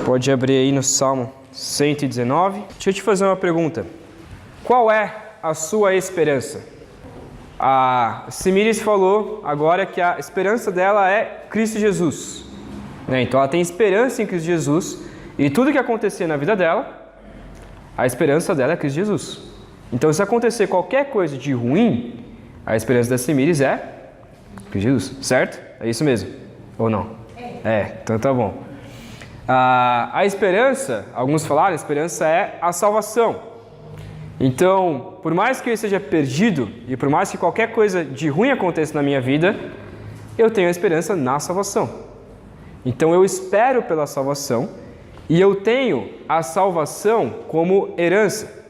Pode abrir aí no Salmo 119. Deixa eu te fazer uma pergunta. Qual é a sua esperança? A Simiris falou agora que a esperança dela é Cristo Jesus. Então ela tem esperança em Cristo Jesus e tudo que acontecer na vida dela, a esperança dela é Cristo Jesus. Então se acontecer qualquer coisa de ruim, a esperança da Simiris é Cristo Jesus, certo? É isso mesmo? Ou não? Então tá bom. A esperança, alguns falaram, a esperança é a salvação. Então, por mais que eu esteja perdido e por mais que qualquer coisa de ruim aconteça na minha vida, eu tenho a esperança na salvação. Então eu espero pela salvação e eu tenho a salvação como herança.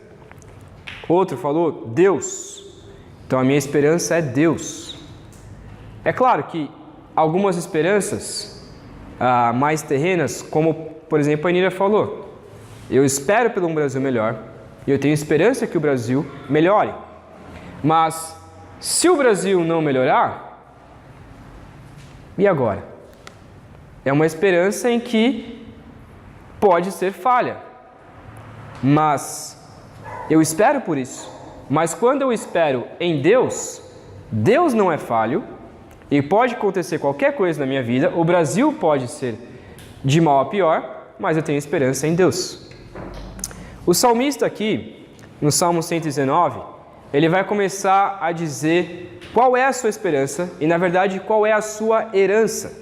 Outro falou Deus. Então a minha esperança é Deus. É claro que algumas esperanças mais terrenas, como por exemplo a Nira falou, eu espero pelo um Brasil melhor e eu tenho esperança que o Brasil melhore. Mas se o Brasil não melhorar, e agora? É uma esperança em que pode ser falha, mas eu espero por isso. Mas quando eu espero em Deus, Deus não é falho e pode acontecer qualquer coisa na minha vida, o Brasil pode ser de mal a pior, mas eu tenho esperança em Deus. O salmista aqui, no Salmo 119, ele vai começar a dizer qual é a sua esperança e, na verdade, qual é a sua herança.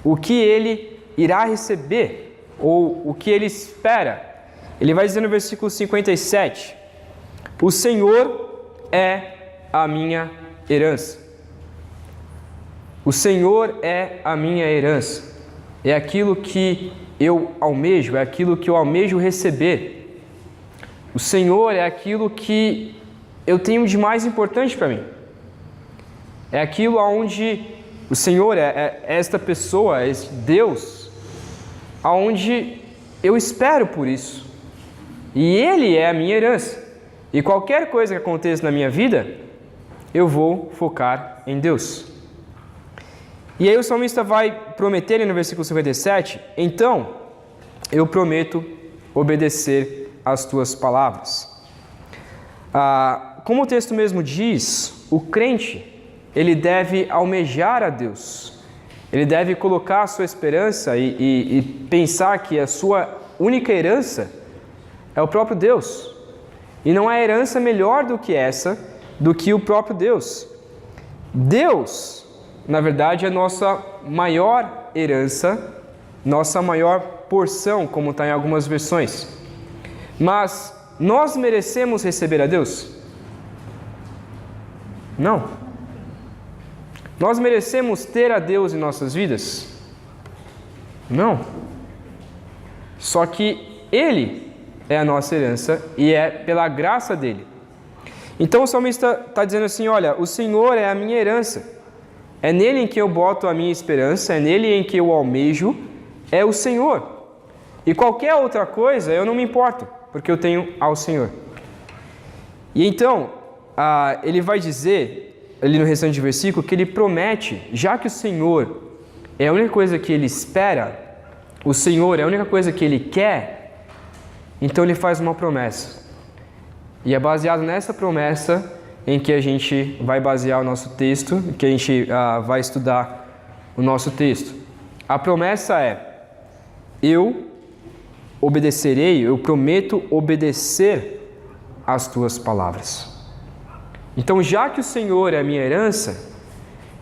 O que ele irá receber, ou o que ele espera. Ele vai dizer no versículo 57, o Senhor é a minha herança. O Senhor é a minha herança. É aquilo que eu almejo, é aquilo que eu almejo receber. O Senhor é aquilo que eu tenho de mais importante para mim. É aquilo onde o Senhor é esta pessoa, é esse Deus, aonde eu espero por isso. E Ele é a minha herança. E qualquer coisa que aconteça na minha vida, eu vou focar em Deus. E aí o salmista vai prometer no versículo 57, então eu prometo obedecer às tuas palavras. Como o texto mesmo diz, o crente, ele deve almejar a Deus. Ele deve colocar a sua esperança e pensar que a sua única herança é o próprio Deus. E não há herança melhor do que essa, do que o próprio Deus. Deus, na verdade, é nossa maior herança, nossa maior porção, como está em algumas versões. Mas nós merecemos receber a Deus? Não. Nós merecemos ter a Deus em nossas vidas? Não. Só que Ele é a nossa herança e é pela graça dEle. Então o salmista está dizendo assim, olha, o Senhor é a minha herança. É nele em que eu boto a minha esperança, é nele em que eu almejo, é o Senhor. E qualquer outra coisa eu não me importo, porque eu tenho ao Senhor. E então, ele vai dizer, ali no restante do versículo, que ele promete, já que o Senhor é a única coisa que ele espera, o Senhor é a única coisa que ele quer, então ele faz uma promessa. E é baseado nessa promessa em que a gente vai basear o nosso texto, que a gente vai estudar o nosso texto. A promessa é, eu obedecerei, eu prometo obedecer às tuas palavras. Então, já que o Senhor é a minha herança,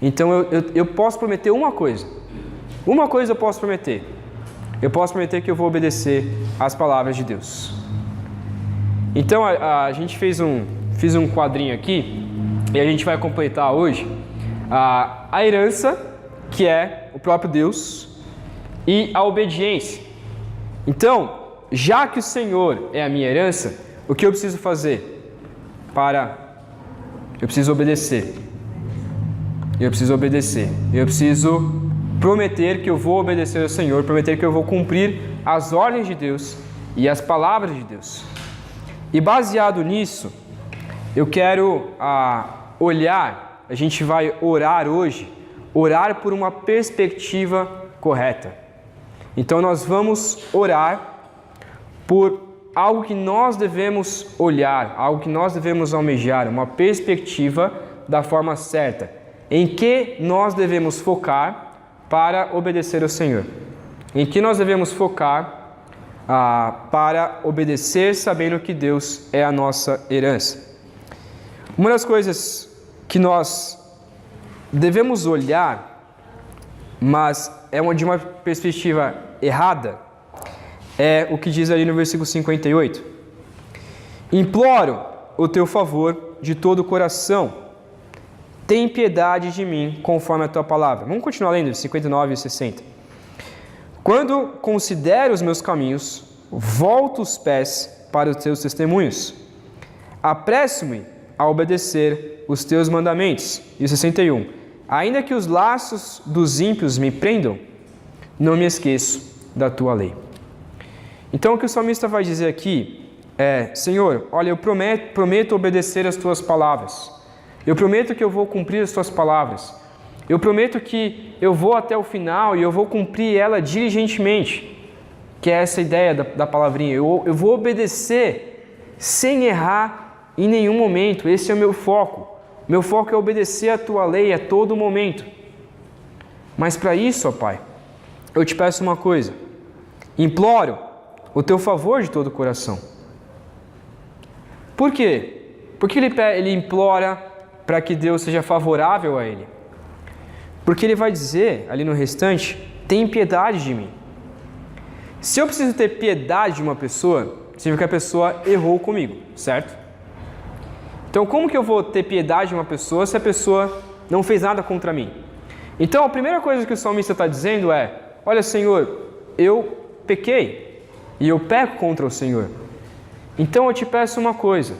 então eu posso prometer uma coisa. Uma coisa eu posso prometer. Eu posso prometer que eu vou obedecer às palavras de Deus. Então, a gente fiz um quadrinho aqui e a gente vai completar hoje a herança, que é o próprio Deus, e a obediência. Então, já que o Senhor é a minha herança, o que eu preciso fazer? Eu preciso obedecer. Eu preciso obedecer. Eu preciso prometer que eu vou obedecer ao Senhor, prometer que eu vou cumprir as ordens de Deus e as palavras de Deus. E baseado nisso, eu quero olhar, a gente vai orar hoje, orar por uma perspectiva correta. Então nós vamos orar por algo que nós devemos olhar, algo que nós devemos almejar, uma perspectiva da forma certa, em que nós devemos focar para obedecer ao Senhor, em que nós devemos focar para obedecer sabendo que Deus é a nossa herança. Uma das coisas que nós devemos olhar, mas é de uma perspectiva errada, é o que diz ali no versículo 58. Imploro o teu favor de todo o coração, tem piedade de mim conforme a tua palavra. Vamos continuar lendo, 59 e 60. Quando considero os meus caminhos, volto os pés para os teus testemunhos. Apresso-me a obedecer os teus mandamentos. E 61. Ainda que os laços dos ímpios me prendam, não me esqueço da tua lei. Então o que o salmista vai dizer aqui é: Senhor, olha, eu prometo obedecer as tuas palavras. Eu prometo que eu vou cumprir as tuas palavras. Eu prometo que eu vou até o final e eu vou cumprir ela diligentemente. Que é essa ideia da palavrinha. Eu vou obedecer sem errar em nenhum momento. Esse é o meu foco. Meu foco é obedecer a tua lei a todo momento. Mas para isso, ó Pai, eu te peço uma coisa. Imploro o teu favor de todo o coração. Por quê? Porque ele implora para que Deus seja favorável a ele. Porque ele vai dizer ali no restante: tem piedade de mim. Se eu preciso ter piedade de uma pessoa, significa que a pessoa errou comigo, certo? Então como que eu vou ter piedade de uma pessoa se a pessoa não fez nada contra mim? Então a primeira coisa que o salmista está dizendo é: olha, Senhor, eu pequei e eu peco contra o Senhor. Então eu te peço uma coisa: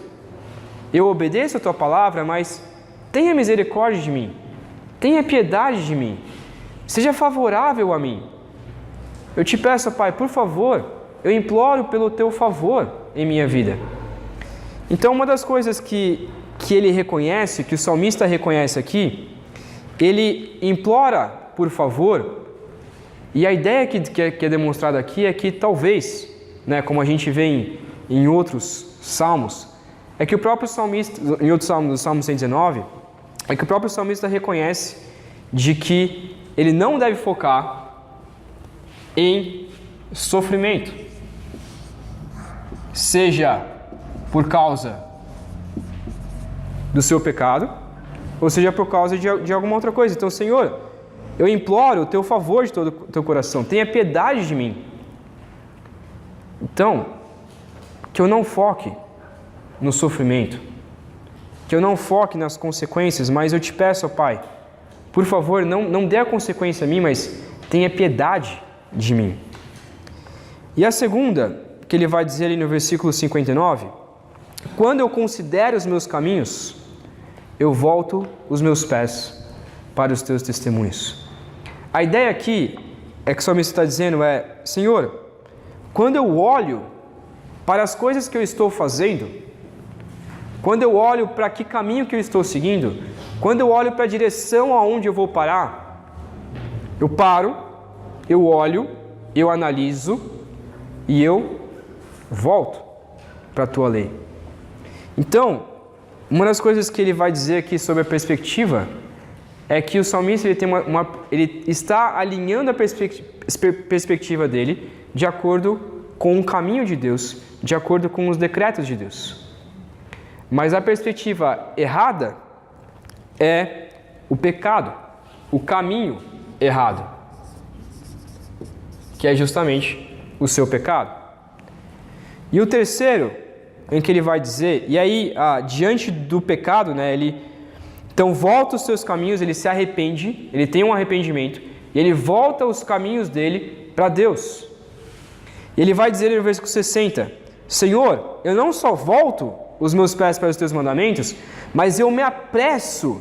eu obedeço a tua palavra, mas tenha misericórdia de mim, tenha piedade de mim, seja favorável a mim. Eu te peço, Pai, por favor, eu imploro pelo teu favor em minha vida. Então uma das coisas que ele reconhece, que o salmista reconhece aqui, ele implora por favor, e a ideia que é demonstrada aqui é que talvez, né, como a gente vê em outros salmos, é que o próprio salmista, em outro salmo, no Salmo 119, é que o próprio salmista reconhece de que ele não deve focar em sofrimento, seja por causa do seu pecado, ou seja por causa de alguma outra coisa. Então, Senhor, eu imploro o teu favor de todo o teu coração, tenha piedade de mim. Então, que eu não foque no sofrimento, que eu não foque nas consequências, mas eu te peço, ó Pai, por favor, não dê a consequência a mim, mas tenha piedade de mim. E a segunda, que ele vai dizer ali no versículo 59, quando eu considero os meus caminhos, eu volto os meus pés para os teus testemunhos. A ideia aqui é que o salmista está dizendo Senhor, quando eu olho para as coisas que eu estou fazendo, quando eu olho para que caminho que eu estou seguindo, quando eu olho para a direção aonde eu vou parar, eu paro, eu olho, eu analiso e eu volto para a tua lei. Então, uma das coisas que ele vai dizer aqui sobre a perspectiva é que o salmista ele está alinhando a perspectiva dele de acordo com o caminho de Deus, de acordo com os decretos de Deus. Mas a perspectiva errada é o pecado, o caminho errado, que é justamente o seu pecado. E o terceiro, em que ele vai dizer, e aí, diante do pecado, né, ele então volta os seus caminhos, ele se arrepende, ele tem um arrependimento, e ele volta os caminhos dele para Deus. E ele vai dizer no versículo 60, Senhor, eu não só volto os meus pés para os teus mandamentos, mas eu me apresso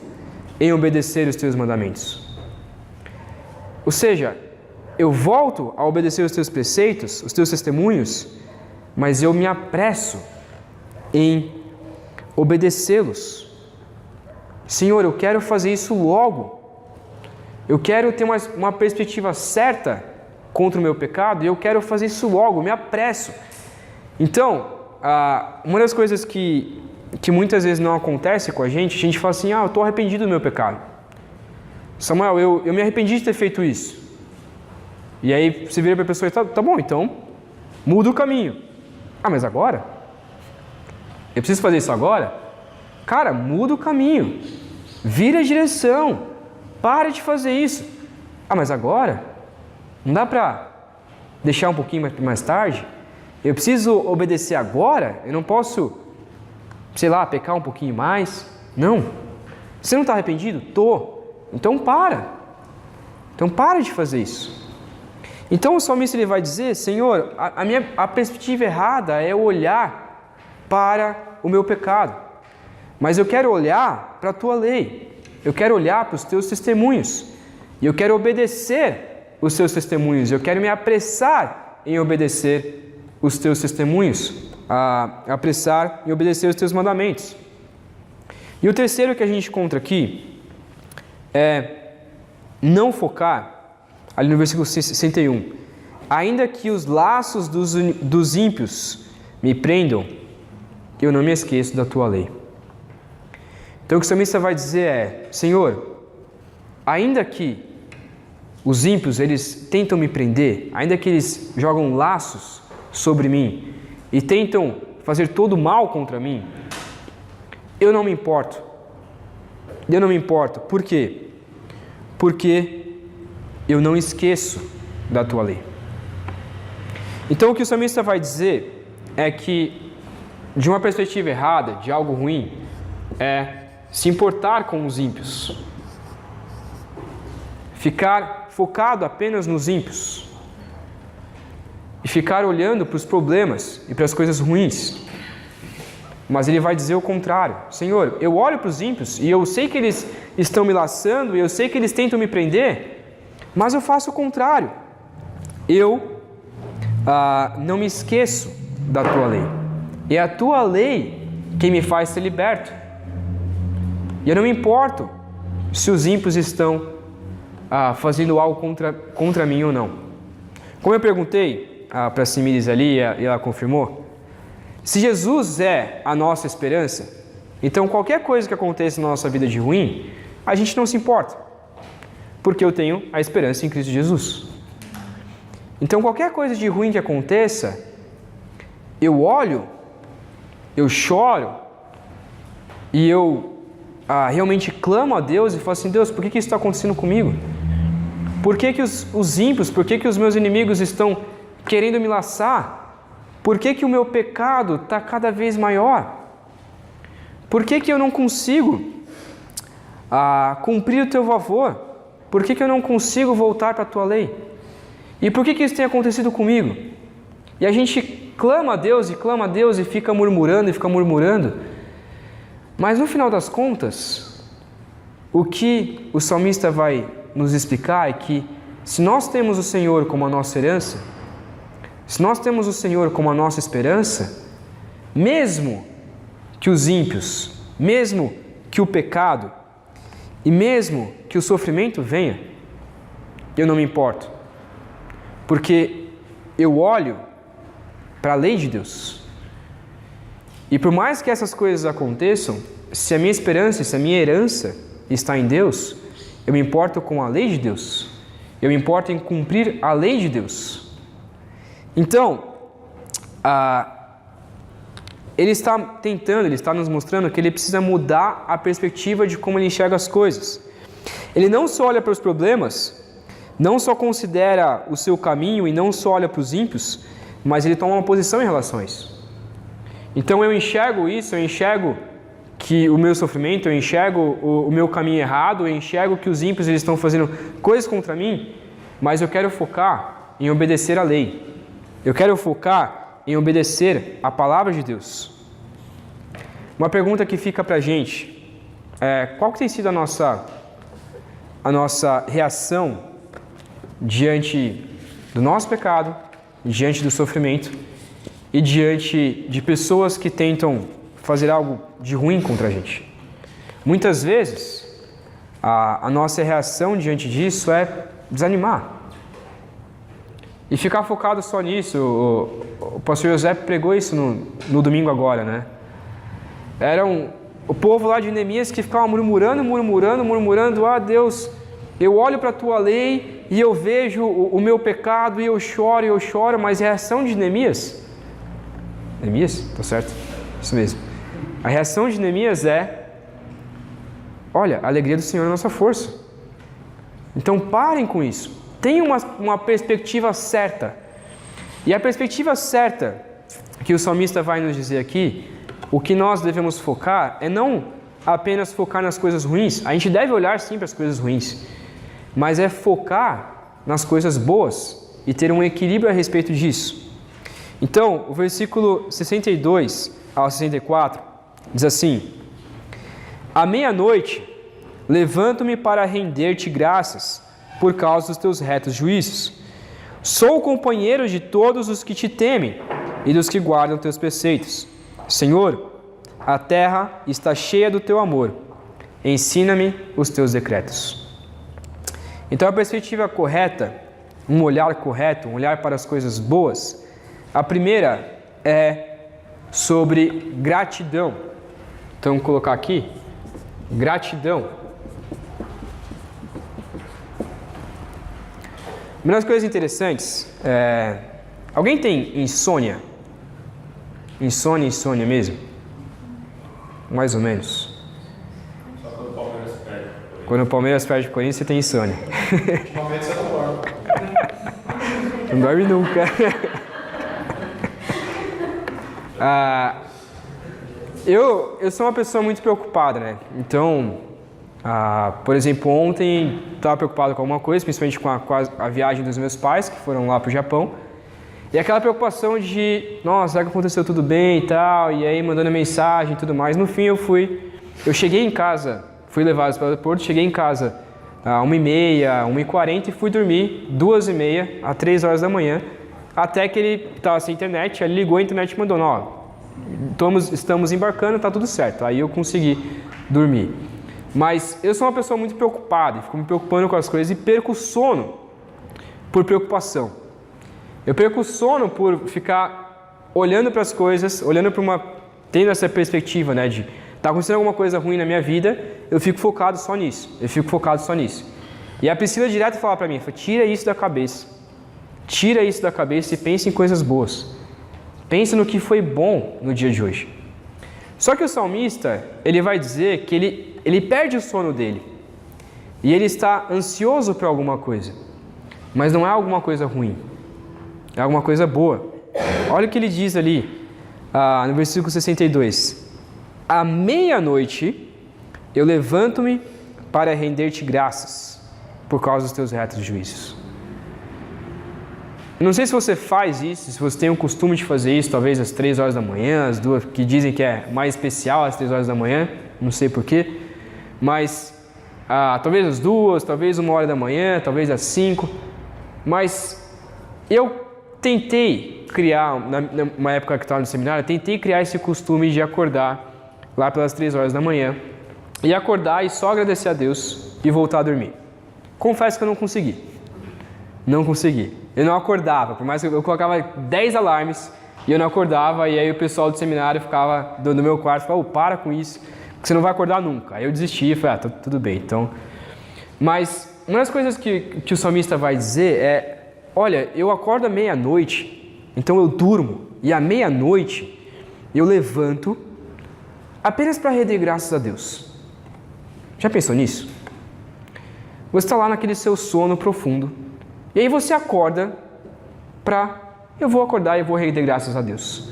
em obedecer os teus mandamentos. Ou seja, eu volto a obedecer os teus preceitos, os teus testemunhos, mas eu me apresso em obedecê-los. Senhor, eu quero fazer isso logo. Eu quero ter uma perspectiva certa contra o meu pecado e eu quero fazer isso logo, me apresso. Então, uma das coisas que muitas vezes não acontece com a gente fala assim, eu estou arrependido do meu pecado. Samuel, eu me arrependi de ter feito isso. E aí você vira para a pessoa e tá bom, então muda o caminho. Mas agora? Eu preciso fazer isso agora? Cara, muda o caminho. Vira a direção. Para de fazer isso. Mas agora? Não dá para deixar um pouquinho mais tarde? Eu preciso obedecer agora? Eu não posso, pecar um pouquinho mais? Não. Você não está arrependido? Tô. Então para. Então para de fazer isso. Então o salmista ele vai dizer, Senhor, a perspectiva errada é olhar para o meu pecado. Mas eu quero olhar para a tua lei. Eu quero olhar para os teus testemunhos. E eu quero obedecer os teus testemunhos. Eu quero me apressar em obedecer os teus testemunhos. Apressar em obedecer os teus mandamentos. E o terceiro que a gente encontra aqui é não focar, ali no versículo 61, ainda que os laços dos ímpios me prendam, eu não me esqueço da tua lei. Então o que o salmista vai dizer é, Senhor, ainda que os ímpios eles tentam me prender, ainda que eles jogam laços sobre mim e tentam fazer todo mal contra mim, eu não me importo. Eu não me importo. Por quê? Porque eu não esqueço da tua lei. Então o que o salmista vai dizer é que, de uma perspectiva errada, de algo ruim, é se importar com os ímpios. Ficar focado apenas nos ímpios. E ficar olhando para os problemas e para as coisas ruins. Mas ele vai dizer o contrário. Senhor, eu olho para os ímpios e eu sei que eles estão me laçando e eu sei que eles tentam me prender, mas eu faço o contrário. Eu não me esqueço da tua lei. É a tua lei que me faz ser liberto. E eu não me importo se os ímpios estão fazendo algo contra mim ou não. Como eu perguntei para a Simires ali e ela confirmou, se Jesus é a nossa esperança, então qualquer coisa que aconteça na nossa vida de ruim, a gente não se importa, porque eu tenho a esperança em Cristo Jesus. Então qualquer coisa de ruim que aconteça, eu olho, eu choro e eu realmente clamo a Deus e falo assim, Deus, por que isso está acontecendo comigo? Por que os ímpios, por que os meus inimigos estão querendo me laçar? Por que o meu pecado está cada vez maior? Por que eu não consigo cumprir o teu favor? Por que eu não consigo voltar para a tua lei? E por que isso tem acontecido comigo? E a gente clama a Deus e fica murmurando. Mas no final das contas, o que o salmista vai nos explicar é que se nós temos o Senhor como a nossa herança, se nós temos o Senhor como a nossa esperança, mesmo que os ímpios, mesmo que o pecado e mesmo que o sofrimento venha, eu não me importo, porque eu olho para a lei de Deus. E por mais que essas coisas aconteçam, se a minha esperança, se a minha herança está em Deus, eu me importo com a lei de Deus, eu me importo em cumprir a lei de Deus. Então, ele está nos mostrando que ele precisa mudar a perspectiva de como ele enxerga as coisas. Ele não só olha para os problemas, não só considera o seu caminho e não só olha para os ímpios, mas ele toma uma posição em relação a isso. Então eu enxergo isso, eu enxergo que o meu sofrimento, eu enxergo o meu caminho errado, eu enxergo que os ímpios eles estão fazendo coisas contra mim, mas eu quero focar em obedecer a lei. Eu quero focar em obedecer a palavra de Deus. Uma pergunta que fica para a gente é: qual que tem sido a nossa reação diante do nosso pecado, diante do sofrimento e diante de pessoas que tentam fazer algo de ruim contra a gente? Muitas vezes, a nossa reação diante disso é desanimar. e ficar focado só nisso. O pastor José pregou isso no domingo agora, né? O povo lá de Neemias que ficava murmurando, ah Deus, eu olho para a tua lei e eu vejo o meu pecado e eu choro, mas a reação de Neemias, tá certo? Isso mesmo. A reação de Neemias é, olha, a alegria do Senhor é a nossa força. Então parem com isso. Tenham uma perspectiva certa. E a perspectiva certa que o salmista vai nos dizer aqui, o que nós devemos focar é não apenas focar nas coisas ruins. A gente deve olhar sim para as coisas ruins, mas é focar nas coisas boas e ter um equilíbrio a respeito disso. Então, o versículo 62 ao 64 diz assim: à meia-noite levanto-me para render-te graças por causa dos teus retos juízos. Sou companheiro de todos os que te temem e dos que guardam teus preceitos. Senhor, a terra está cheia do teu amor. Ensina-me os teus decretos. Então, a perspectiva correta, um olhar correto, um olhar para as coisas boas, a primeira é sobre gratidão. Então, vou colocar aqui, gratidão. Uma das coisas interessantes alguém tem insônia? Insônia mesmo? Mais ou menos. Só quando o Palmeiras perde. Quando o Palmeiras perde o Corinthians, você tem insônia. Ultimamente você não dorme. Não dorme nunca. Eu sou uma pessoa muito preocupada, né? Então, por exemplo, ontem estava preocupado com alguma coisa, principalmente com a viagem dos meus pais, que foram lá para o Japão. E aquela preocupação de, nossa, será que aconteceu tudo bem e tal? E aí mandando mensagem e tudo mais. No fim eu cheguei em casa, fui levado para o aeroporto, cheguei em casa às 1h30, 1h40 e fui dormir 2h30 a 3 horas da manhã. Até que ele estava sem internet, ele ligou a internet e mandou, estamos embarcando, está tudo certo. Aí eu consegui dormir. Mas eu sou uma pessoa muito preocupada, fico me preocupando com as coisas e perco o sono por preocupação. Eu perco o sono por ficar olhando para as coisas, tendo essa perspectiva, né, de tá acontecendo alguma coisa ruim na minha vida, eu fico focado só nisso. E a Priscila direto fala para mim, tira isso da cabeça e pense em coisas boas. Pense no que foi bom no dia de hoje. Só que o salmista, ele vai dizer que ele perde o sono dele. E ele está ansioso por alguma coisa. Mas não é alguma coisa ruim. É alguma coisa boa. Olha o que ele diz ali, no versículo 62. À meia-noite eu levanto-me para render-te graças por causa dos teus retos juízos. Eu não sei se você faz isso, se você tem o costume de fazer isso, talvez às 3 horas da manhã, às 2, que dizem que é mais especial às 3 horas da manhã, não sei porquê, mas talvez às 2, talvez 1 hora da manhã, talvez às 5, mas eu tentei criar, numa época que estava no seminário, tentei criar esse costume de acordar lá pelas 3 horas da manhã e acordar e só agradecer a Deus e voltar a dormir. Confesso que eu não consegui. Eu não acordava, por mais que eu colocava 10 alarmes e eu não acordava, e aí o pessoal do seminário ficava no meu quarto e falava, para com isso, que você não vai acordar nunca. Aí eu desisti e falei, tudo bem, então. Mas uma das coisas que o salmista vai dizer é, olha, eu acordo à meia-noite, então eu durmo, e à meia-noite eu levanto apenas para render graças a Deus. Já pensou nisso? Você está lá naquele seu sono profundo, e aí você acorda eu vou acordar e vou render graças a Deus.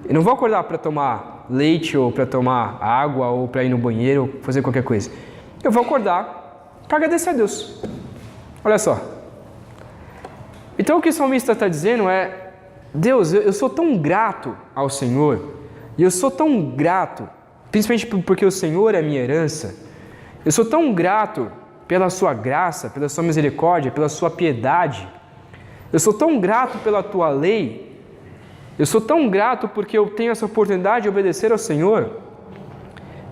Eu não vou acordar para tomar leite, ou para tomar água, ou para ir no banheiro, ou fazer qualquer coisa. Eu vou acordar para agradecer a Deus. Olha só. Então o que o salmista está dizendo é, Deus, eu sou tão grato ao Senhor, e eu sou tão grato, principalmente porque o Senhor é a minha herança, eu sou tão grato pela sua graça, pela sua misericórdia, pela sua piedade, eu sou tão grato pela tua lei, eu sou tão grato porque eu tenho essa oportunidade de obedecer ao Senhor,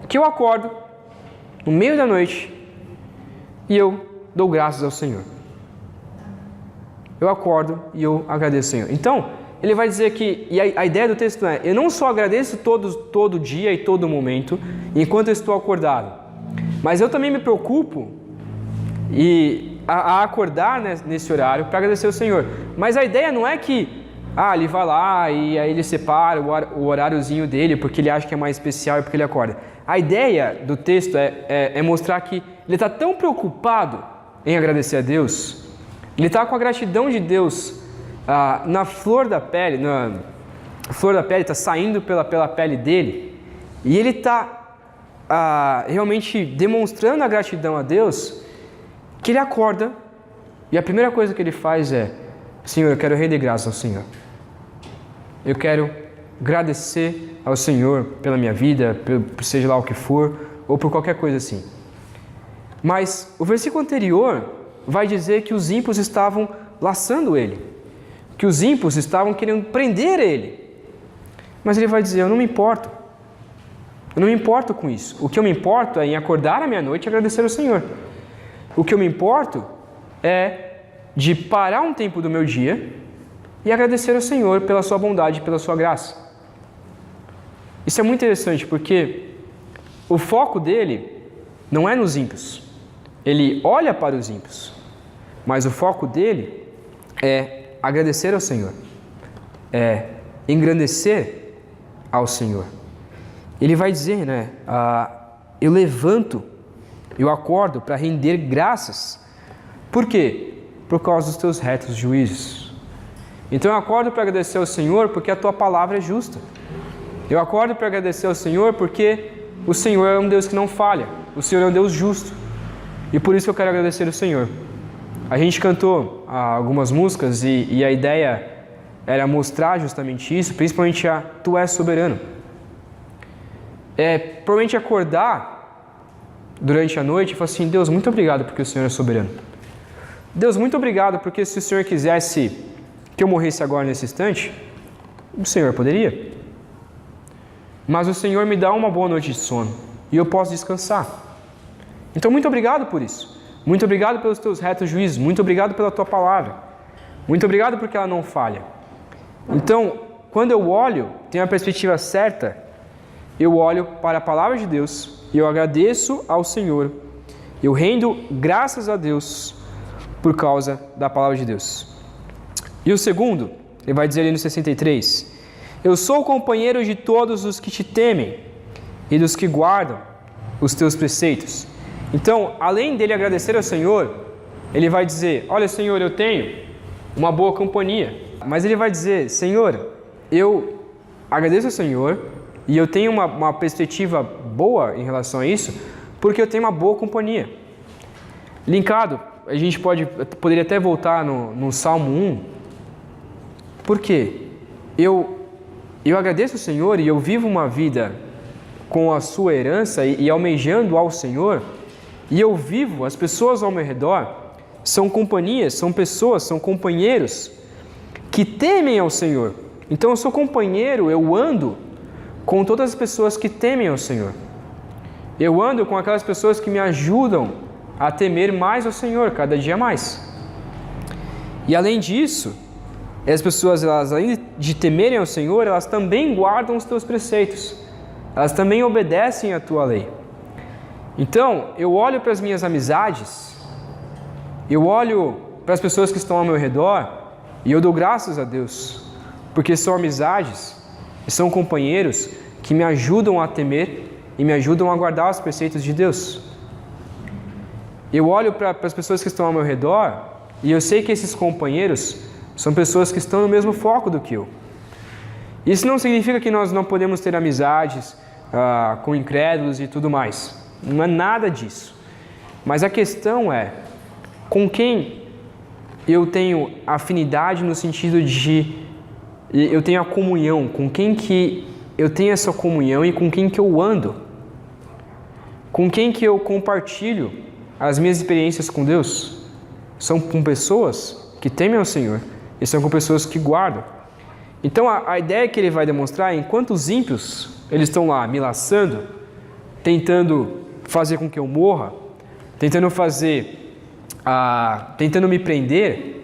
que eu acordo no meio da noite e eu dou graças ao Senhor. eu acordo e eu agradeço ao Senhor. Então, ele vai dizer que, e a ideia do texto é, eu não só agradeço todo dia e todo momento, enquanto eu estou acordado, mas eu também me preocupo a acordar nesse horário para agradecer ao Senhor. Mas a ideia não é que, ele vai lá e aí ele separa o horáriozinho dele porque ele acha que é mais especial e porque ele acorda. A ideia do texto é mostrar que ele está tão preocupado em agradecer a Deus, ele está com a gratidão de Deus na flor da pele, está saindo pela pele dele, e ele está realmente demonstrando a gratidão a Deus, que ele acorda e a primeira coisa que ele faz é: Senhor, eu quero render graças ao Senhor. Eu quero agradecer ao Senhor pela minha vida, seja lá o que for, ou por qualquer coisa assim. Mas o versículo anterior vai dizer que os ímpios estavam laçando ele, que os ímpios estavam querendo prender ele. Mas ele vai dizer: eu não me importo. Eu não me importo com isso. O que eu me importo é em acordar à meia-noite e agradecer ao Senhor. O que eu me importo é de parar um tempo do meu dia e agradecer ao Senhor pela sua bondade e pela sua graça. Isso é muito interessante porque o foco dele não é nos ímpios. Ele olha para os ímpios, mas o foco dele é agradecer ao Senhor, é engrandecer ao Senhor. Ele vai dizer, eu levanto, eu acordo para render graças. Por quê? Por causa dos teus retos juízos. Então eu acordo para agradecer ao Senhor porque a tua palavra é justa. Eu acordo para agradecer ao Senhor porque o Senhor é um Deus que não falha. O Senhor é um Deus justo. E por isso que eu quero agradecer ao Senhor. A gente cantou algumas músicas e a ideia era mostrar justamente isso, principalmente Tu és soberano. Provavelmente acordar durante a noite e falar assim: Deus, muito obrigado porque o Senhor é soberano. Deus, muito obrigado porque se o Senhor quisesse que eu morresse agora nesse instante, o Senhor poderia. Mas o Senhor me dá uma boa noite de sono e eu posso descansar. Então, muito obrigado por isso. Muito obrigado pelos teus retos juízos. Muito obrigado pela tua palavra. Muito obrigado porque ela não falha. Então, quando eu olho, tenho a perspectiva certa, eu olho para a palavra de Deus e eu agradeço ao Senhor. Eu rendo graças a Deus por causa da palavra de Deus. E o segundo, ele vai dizer ali no 63, eu sou o companheiro de todos os que te temem e dos que guardam os teus preceitos. Então, além dele agradecer ao Senhor, ele vai dizer: olha, Senhor, eu tenho uma boa companhia. Mas ele vai dizer: Senhor, eu agradeço ao Senhor e eu tenho uma perspectiva boa em relação a isso, porque eu tenho uma boa companhia. Linkado, a gente poderia até voltar no Salmo 1. Por quê? Eu agradeço ao Senhor e eu vivo uma vida com a sua herança e almejando ao Senhor, e eu vivo, as pessoas ao meu redor são companhias, são pessoas, são companheiros que temem ao Senhor. Então eu sou companheiro, eu ando com todas as pessoas que temem ao Senhor. Eu ando com aquelas pessoas que me ajudam a temer mais ao Senhor, cada dia mais. E além disso, as pessoas, elas, além de temerem ao Senhor, elas também guardam os teus preceitos. Elas também obedecem à tua lei. Então, eu olho para as minhas amizades, eu olho para as pessoas que estão ao meu redor e eu dou graças a Deus, porque são amizades e são companheiros que me ajudam a temer e me ajudam a guardar os preceitos de Deus. Eu olho para as pessoas que estão ao meu redor e eu sei que esses companheiros são pessoas que estão no mesmo foco do que eu. Isso não significa que nós não podemos ter amizades com incrédulos e tudo mais. Não é nada disso. Mas a questão é com quem eu tenho afinidade no sentido de eu tenho a comunhão, com quem que eu tenho essa comunhão e com quem que eu ando. Com quem que eu compartilho as minhas experiências com Deus. São com pessoas que temem ao Senhor e são com pessoas que guardam. Então a ideia que ele vai demonstrar é, enquanto os ímpios eles estão lá me laçando, tentando fazer com que eu morra, tentando me prender,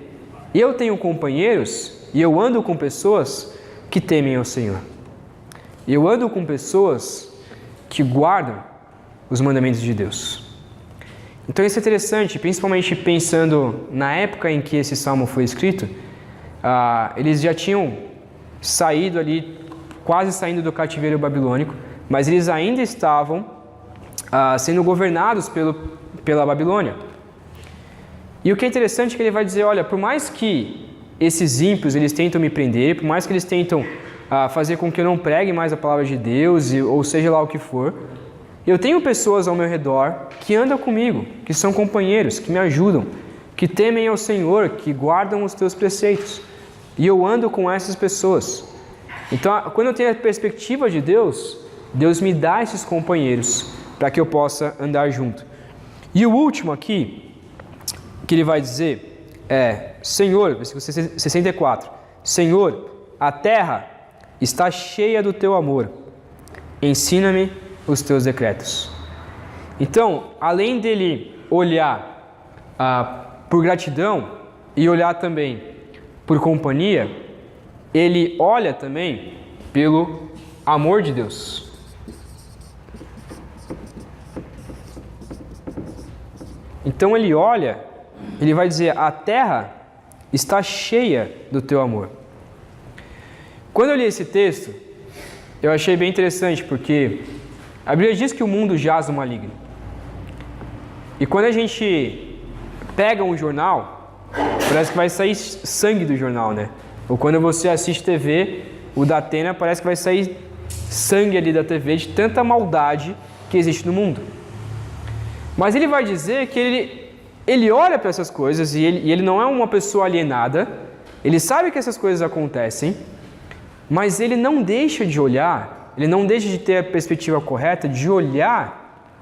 Eu tenho companheiros e eu ando com pessoas que temem ao Senhor. Eu ando com pessoas que guardam os mandamentos de Deus. Então isso é interessante, principalmente pensando na época em que esse salmo foi escrito. Eles já tinham saído ali, quase saindo do cativeiro babilônico, mas eles ainda estavam sendo governados pela Babilônia. E o que é interessante é que ele vai dizer, olha, por mais que esses ímpios eles tentam me prender, por mais que eles tentam fazer com que eu não pregue mais a palavra de Deus, ou seja lá o que for, eu tenho pessoas ao meu redor que andam comigo, que são companheiros, que me ajudam, que temem ao Senhor, que guardam os teus preceitos. E eu ando com essas pessoas. Então, quando eu tenho a perspectiva de Deus, Deus me dá esses companheiros para que eu possa andar junto. E o último aqui, que ele vai dizer é, Senhor, versículo 64, Senhor, a terra está cheia do teu amor, ensina-me os teus decretos. Então, além dele olhar por gratidão e olhar também por companhia, ele olha também pelo amor de Deus. Então ele olha, ele vai dizer, a terra está cheia do teu amor. Quando eu li esse texto, eu achei bem interessante, porque a Bíblia diz que o mundo jaz no maligno. E quando a gente pega um jornal, parece que vai sair sangue do jornal, né? Ou quando você assiste TV, o da Atena, parece que vai sair sangue ali da TV de tanta maldade que existe no mundo. Mas ele vai dizer que ele olha para essas coisas e ele não é uma pessoa alienada, ele sabe que essas coisas acontecem, mas ele não deixa de olhar, ele não deixa de ter a perspectiva correta de olhar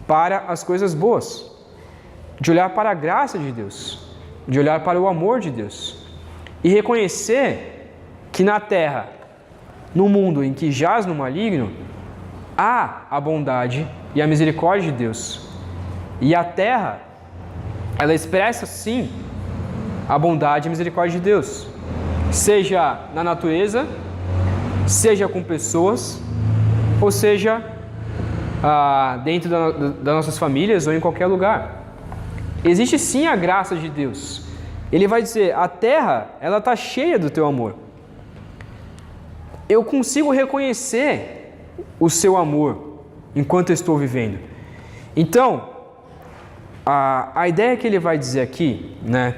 para as coisas boas, de olhar para a graça de Deus, de olhar para o amor de Deus e reconhecer que na terra, no mundo em que jaz no maligno, há a bondade e a misericórdia de Deus. E a terra, ela expressa sim a bondade e a misericórdia de Deus, seja na natureza, seja com pessoas, ou seja dentro das nossas famílias ou em qualquer lugar. Existe sim a graça de Deus. Ele vai dizer, a terra, ela está cheia do teu amor. Eu consigo reconhecer o seu amor enquanto eu estou vivendo. Então, a ideia que ele vai dizer aqui, né,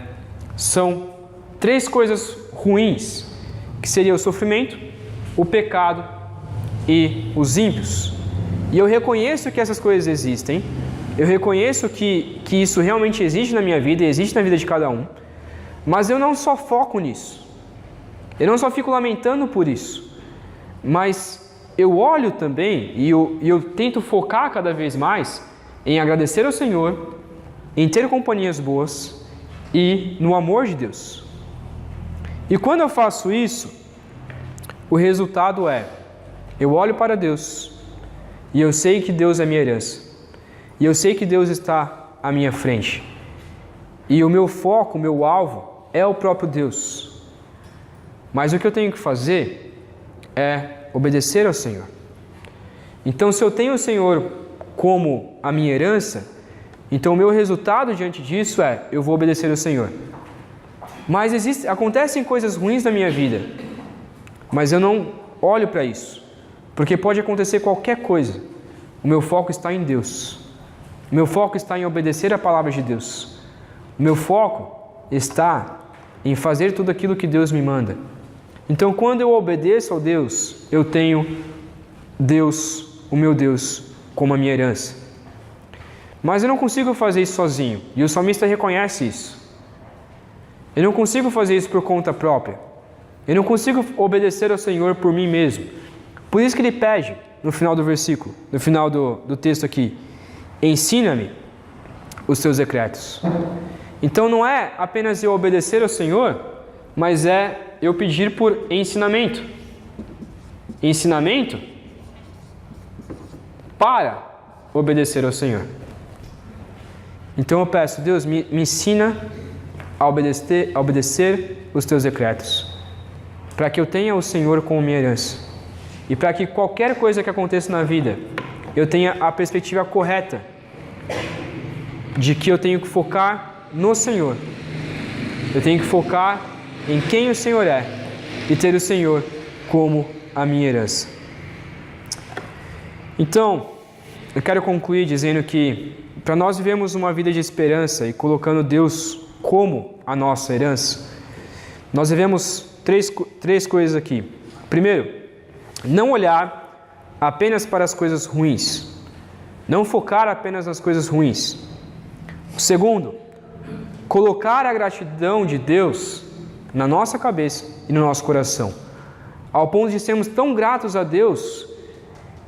são 3 coisas ruins, que seria o sofrimento, o pecado e os ímpios. E eu reconheço que essas coisas existem, eu reconheço que isso realmente existe na minha vida e existe na vida de cada um, mas eu não só foco nisso, eu não só fico lamentando por isso, mas eu olho também e eu tento focar cada vez mais em agradecer ao Senhor, em ter companhias boas e no amor de Deus. E quando eu faço isso, o resultado é, eu olho para Deus e eu sei que Deus é minha herança. E eu sei que Deus está à minha frente. E o meu foco, o meu alvo é o próprio Deus. Mas o que eu tenho que fazer é obedecer ao Senhor. Então, se eu tenho o Senhor como a minha herança, então o meu resultado diante disso é, eu vou obedecer ao Senhor. Mas acontecem coisas ruins na minha vida, mas eu não olho para isso, porque pode acontecer qualquer coisa. O meu foco está em Deus. O meu foco está em obedecer a palavra de Deus. O meu foco está em fazer tudo aquilo que Deus me manda. Então, quando eu obedeço ao Deus, eu tenho Deus, o meu Deus, como a minha herança. Mas eu não consigo fazer isso sozinho, e o salmista reconhece isso. Eu não consigo fazer isso por conta própria. Eu não consigo obedecer ao Senhor por mim mesmo. Por isso que ele pede, no final do versículo, no final do texto aqui, ensina-me os teus decretos. Então não é apenas eu obedecer ao Senhor, mas é eu pedir por ensinamento. Ensinamento para obedecer ao Senhor. Então eu peço, Deus, me ensina a obedecer os teus decretos, para que eu tenha o Senhor como minha herança e para que qualquer coisa que aconteça na vida, eu tenha a perspectiva correta de que eu tenho que focar no Senhor. Eu tenho que focar em quem o Senhor é e ter o Senhor como a minha herança. Então, eu quero concluir dizendo que para nós vivermos uma vida de esperança e colocando Deus como a nossa herança, nós devemos três coisas aqui. Primeiro, não olhar apenas para as coisas ruins. Não focar apenas nas coisas ruins. Segundo, colocar a gratidão de Deus na nossa cabeça e no nosso coração, ao ponto de sermos tão gratos a Deus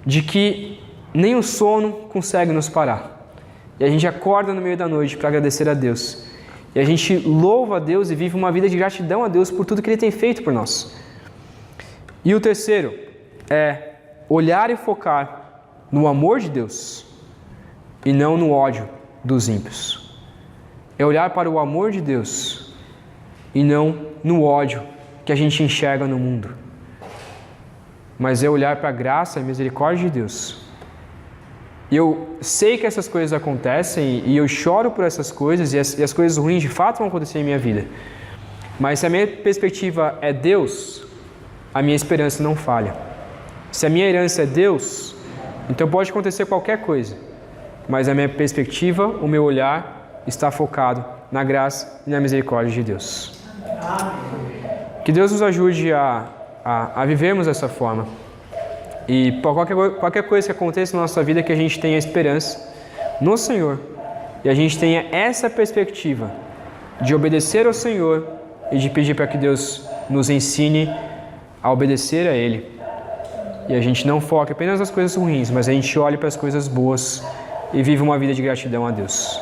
de que nem o sono consegue nos parar. E a gente acorda no meio da noite para agradecer a Deus. E a gente louva a Deus e vive uma vida de gratidão a Deus por tudo que Ele tem feito por nós. E o terceiro é olhar e focar no amor de Deus e não no ódio dos ímpios. É olhar para o amor de Deus e não no ódio que a gente enxerga no mundo. Mas é olhar para a graça e a misericórdia de Deus. Eu sei que essas coisas acontecem e eu choro por essas coisas e as coisas ruins de fato vão acontecer em minha vida. Mas se a minha perspectiva é Deus, a minha esperança não falha. Se a minha herança é Deus, então pode acontecer qualquer coisa. Mas a minha perspectiva, o meu olhar está focado na graça e na misericórdia de Deus. Que Deus nos ajude a vivermos dessa forma. E por qualquer coisa que aconteça na nossa vida, que a gente tenha esperança no Senhor. E a gente tenha essa perspectiva de obedecer ao Senhor e de pedir para que Deus nos ensine a obedecer a Ele. E a gente não foque apenas nas coisas ruins, mas a gente olhe para as coisas boas e vive uma vida de gratidão a Deus.